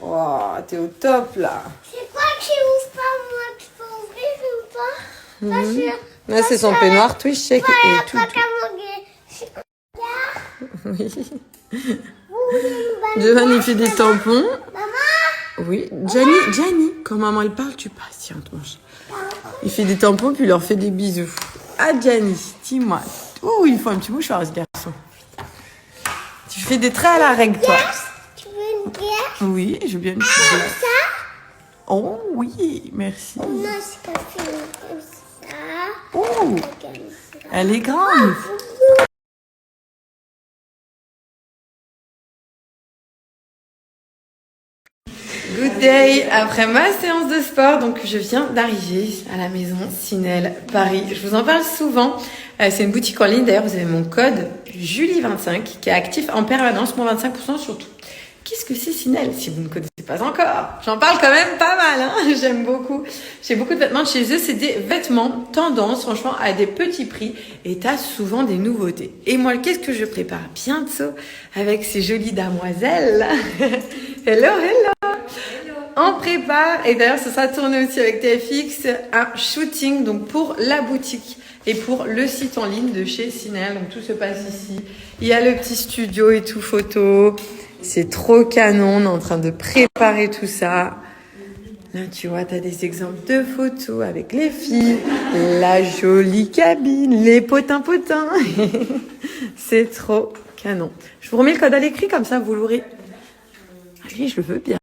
Oh, t'es au top là. C'est quoi qui ouvre pas, moi? Tu peux ouvrir ou pas? Là, c'est son peignoir Twitch Shake et tout. Oui. Johan, il fait des tampons. Maman? Oui. Gianni, quand maman elle parle, tu passes. Tiens, on te mange. Il fait des tampons puis il leur fait des bisous. Ah, Gianni, dis-moi. Oh, il faut un petit mouchoir, ce garçon. Tu fais des traits à la règle, toi. Tu veux une bière? Oui, je veux bien une petite bière. Ça? Oh, oui, merci. Non, c'est pas fait comme ça. Oh, Comme ça. elle est grande. Good day, après ma séance de sport, donc je viens d'arriver à la maison Sinel Paris. Je vous en parle souvent, c'est une boutique en ligne, d'ailleurs vous avez mon code Julie25 qui est actif en permanence, moins 25% sur tout. Qu'est-ce que c'est Sinel? Si vous ne connaissez pas encore, j'en parle quand même pas mal, hein. J'aime beaucoup. J'ai beaucoup de vêtements de chez eux, c'est des vêtements tendance, franchement à des petits prix et t'as souvent des nouveautés. Et moi, qu'est-ce que je prépare bientôt avec ces jolies damoiselles? Hello, hello! On prépare, et d'ailleurs ce sera tourné aussi avec TFX, un shooting donc pour la boutique et pour le site en ligne de chez Sinel. Donc tout se passe ici. Il y a le petit studio et tout photo. C'est trop canon, on est en train de préparer tout ça. Là tu vois, tu as des exemples de photos avec les filles, la jolie cabine, les potins. C'est trop canon. Je vous remets le code à l'écrit comme ça vous l'aurez. Oui, je le veux bien.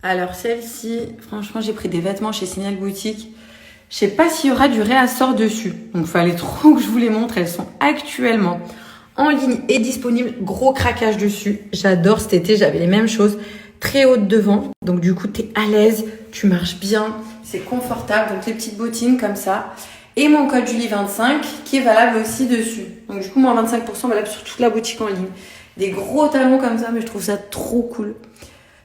Alors celle-ci, franchement, j'ai pris des vêtements chez Signal Boutique. Je sais pas s'il y aura du réassort dessus. Donc fallait trop que je vous les montre. Elles sont actuellement en ligne et disponibles. Gros craquage dessus. J'adore cet été, j'avais les mêmes choses. Très hautes devant. Donc du coup, t'es à l'aise, tu marches bien, c'est confortable. Donc les petites bottines comme ça. Et mon code Julie25 qui est valable aussi dessus. Donc du coup, moins 25% valable sur toute la boutique en ligne. Des gros talons comme ça, mais je trouve ça trop cool.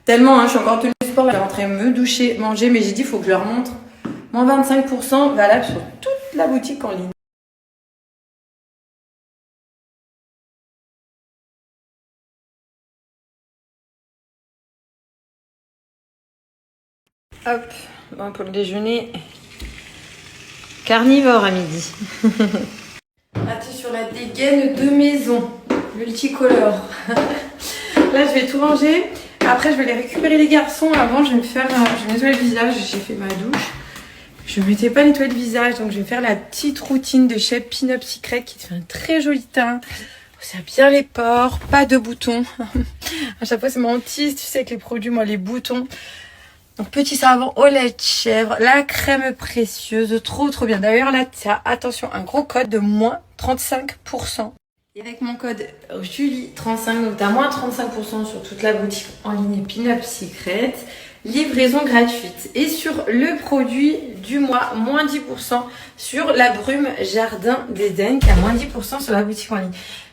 Tellement, hein, je suis encore en tenue de sport, je vais rentrer me doucher, manger, mais j'ai dit, il faut que je leur montre. Moins 25% valable sur toute la boutique en ligne. Hop, bon, pour le déjeuner, carnivore à midi. Là, tu es sur la dégaine de maison, multicolore. Là, je vais tout ranger. Après, je vais aller récupérer les garçons. Avant, je vais nettoyer le visage. J'ai fait ma douche. Je ne m'étais pas nettoyé le visage, donc je vais faire la petite routine de chez Pin-Up Secret qui te fait un très joli teint. Ça bien les pores, pas de boutons. À chaque fois, c'est mon hantise, tu sais, avec les produits, moi, les boutons. Donc, petit savon au lait de chèvre, la crème précieuse, trop bien. D'ailleurs, là, tiens, attention, un gros code de moins 35%. Et avec mon code Julie35, donc tu as moins 35% sur toute la boutique en ligne Pin-Up Secret. Livraison gratuite. Et sur le produit du mois, moins 10% sur la brume Jardin d'Éden, qui a moins 10% sur la boutique en ligne.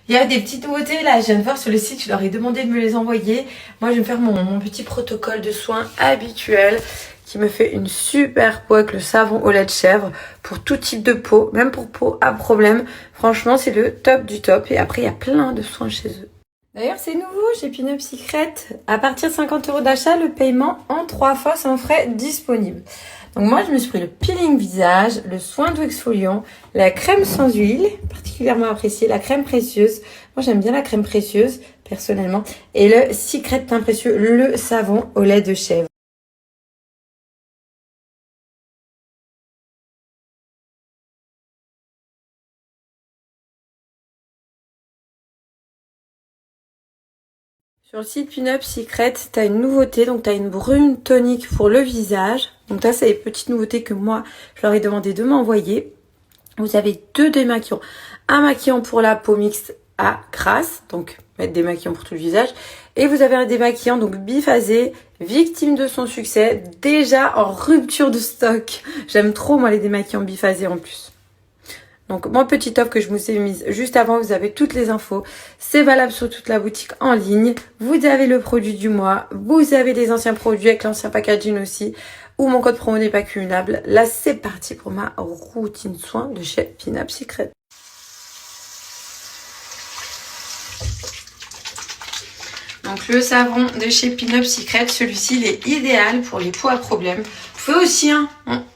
Il y a des petites nouveautés là, je viens de voir sur le site, je leur ai demandé de me les envoyer. Moi, je vais me faire mon petit protocole de soins habituel qui me fait une super peau avec le savon au lait de chèvre pour tout type de peau, même pour peau à problème. Franchement, c'est le top du top. Et après, il y a plein de soins chez eux. D'ailleurs, c'est nouveau chez Pin-Up Secret. À partir de 50 € d'achat, le paiement en 3 fois sans frais disponible. Donc moi, je me suis pris le peeling visage, le soin doux exfoliant, la crème sans huile, particulièrement appréciée, la crème précieuse. Moi, j'aime bien la crème précieuse, personnellement. Et le Secret teint précieux, le savon au lait de chèvre. Sur le site Pin-Up Secret, tu as une nouveauté, donc tu as une brune tonique pour le visage. Donc ça, c'est les petites nouveautés que moi, je leur ai demandé de m'envoyer. Vous avez 2 démaquillants. Un maquillant pour la peau mixte à crasse, donc mettre des maquillants pour tout le visage. Et vous avez un démaquillant, donc biphasé, victime de son succès, déjà en rupture de stock. J'aime trop, moi, les démaquillants biphasés en plus. Donc, mon petit offre que je vous ai mise juste avant, vous avez toutes les infos. C'est valable sur toute la boutique en ligne. Vous avez le produit du mois. Vous avez les anciens produits avec l'ancien packaging aussi. Où mon code promo n'est pas cumulable. Là, c'est parti pour ma routine soin de chez Pin-Up Secret. Donc le savon de chez Pin-Up Secret, celui-ci il est idéal pour les peaux à problème. Vous pouvez aussi, hein,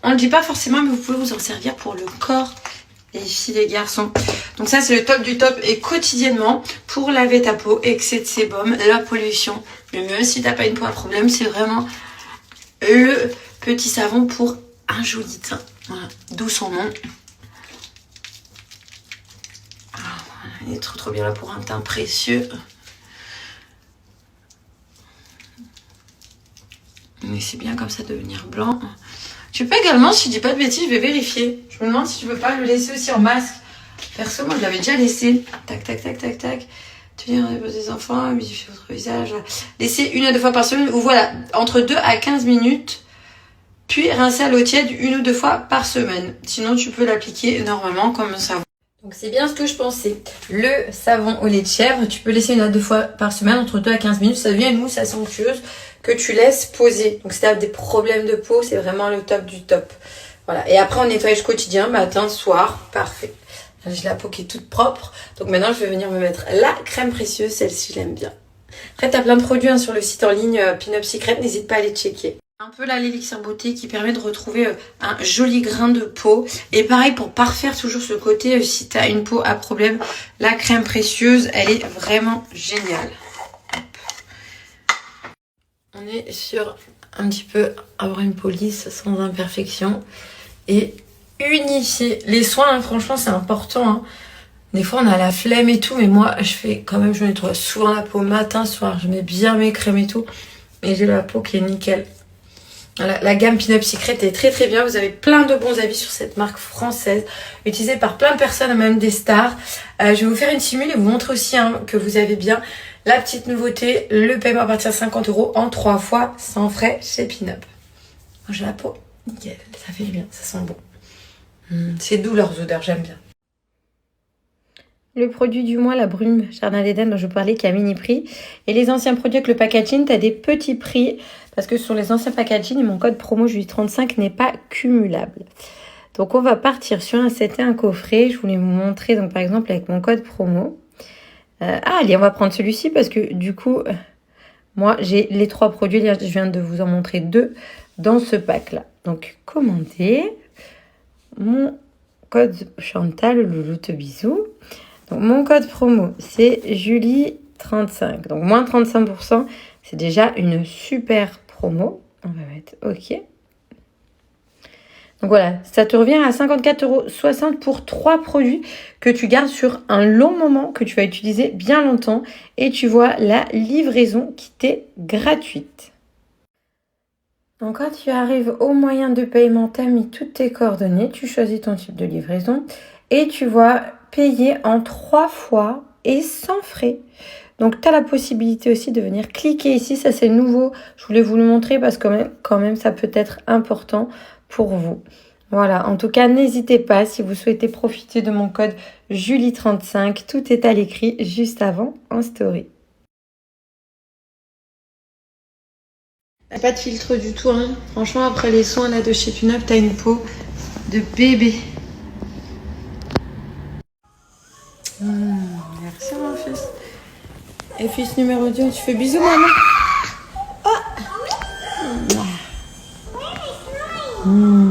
on ne dit pas forcément, mais vous pouvez vous en servir pour le corps, les filles, les garçons. Donc ça c'est le top du top et quotidiennement pour laver ta peau, excès de sébum, la pollution. Mais même si tu n'as pas une peau à problème, c'est vraiment le petit savon pour un joli teint. Voilà, d'où son nom. Il est trop bien là pour un teint précieux. Mais c'est bien comme ça de devenir blanc. Tu peux également, si je dis pas de bêtises, je vais vérifier. Je me demande si tu peux pas le laisser aussi en masque. Perso, moi je l'avais déjà laissé. Tac, tac, tac, tac, tac. Tenir des enfants, modifier votre visage. Laissez 1 à 2 fois par semaine. Ou voilà, entre 2 à 15 minutes. Puis rincer à l'eau tiède 1 ou 2 fois par semaine. Sinon, tu peux l'appliquer normalement comme un savon. Donc c'est bien ce que je pensais. Le savon au lait de chèvre, tu peux laisser 1 à 2 fois par semaine, entre 2 à 15 minutes. Ça devient une mousse assez onctueuse que tu laisses poser. Donc si tu as des problèmes de peau, c'est vraiment le top du top. Voilà. Et après, en nettoyage quotidien, matin, soir, parfait. J'ai la peau qui est toute propre. Donc maintenant, je vais venir me mettre la crème précieuse. Celle-ci, je l'aime bien. Après, tu as plein de produits hein, sur le site en ligne Pin-Up Secret. N'hésite pas à les checker. Un peu là l'élixir beauté qui permet de retrouver un joli grain de peau. Et pareil pour parfaire toujours ce côté, si tu as une peau à problème, la crème précieuse, elle est vraiment géniale. On est sur un petit peu avoir une peau lisse sans imperfection et unifier. Les soins, hein, franchement, c'est important. Hein. Des fois, on a la flemme et tout, mais moi, je fais quand même, je nettoie souvent la peau matin, soir. Je mets bien mes crèmes et tout. Et j'ai la peau qui est nickel. La gamme Pin-Up Secret est très très bien. Vous avez plein de bons avis sur cette marque française, utilisée par plein de personnes, même des stars. Je vais vous faire une simule et vous montrer aussi hein, que vous avez bien la petite nouveauté, le paiement à partir de 50 € en 3 fois sans frais chez Pin-Up. Moi j'ai la peau nickel, ça fait du bien, ça sent bon. C'est doux leurs odeurs, j'aime bien. Le produit du mois, la brume Jardin d'Éden dont je vous parlais qui a mini prix. Et les anciens produits avec le packaging, tu as des petits prix. Parce que sur les anciens packaging, mon code promo Julie35 n'est pas cumulable. Donc on va partir sur un set et un coffret. Je voulais vous montrer donc par exemple avec mon code promo. Allez, on va prendre celui-ci parce que du coup, moi j'ai les 3 produits. Je viens de vous en montrer 2 dans ce pack-là. Donc commandez. Mon code Chantal, le louloute bisou. Donc, mon code promo, c'est Julie35. Donc, moins 35%, c'est déjà une super promo. On va mettre OK. Donc, voilà, ça te revient à 54,60 € pour 3 produits que tu gardes sur un long moment, que tu vas utiliser bien longtemps. Et tu vois la livraison qui t'est gratuite. Donc, quand tu arrives au moyen de paiement, tu as mis toutes tes coordonnées. Tu choisis ton type de livraison et tu vois payer en 3 fois et sans frais. Donc, tu as la possibilité aussi de venir cliquer ici. Ça, c'est nouveau. Je voulais vous le montrer parce que quand même, ça peut être important pour vous. Voilà. En tout cas, n'hésitez pas si vous souhaitez profiter de mon code Julie35. Tout est à l'écrit juste avant en story. Pas de filtre du tout. Hein. Franchement, après les soins là, de chez Pin-Up, tu as une peau de bébé. Merci mon fils. Et fils numéro 2, tu fais bisous maman. Oh.